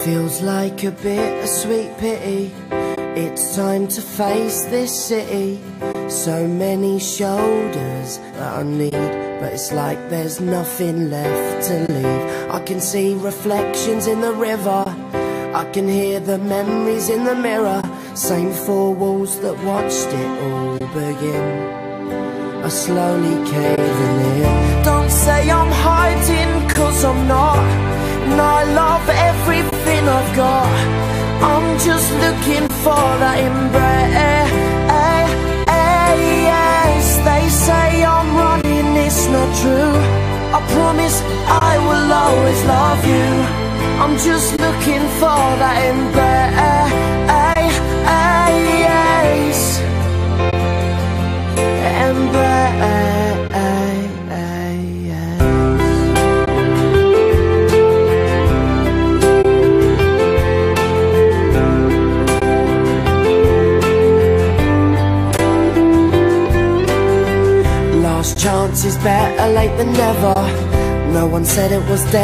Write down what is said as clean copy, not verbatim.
Feels like a bittersweet pity. It's time to face this city. So many shoulders that I need, but it's like there's nothing left to leave. I can see reflections in the river, I can hear the memories in the mirror. Same four walls that watched it all begin are slowly caving in. Don't say I'm hiding, 'cause I'm not. And I love everything I've got. I'm just looking for that embrace. They say I'm running, it's not true. I promise I will always love you. I'm just looking for that embrace. Last chance is better late than never. No one said it was dead.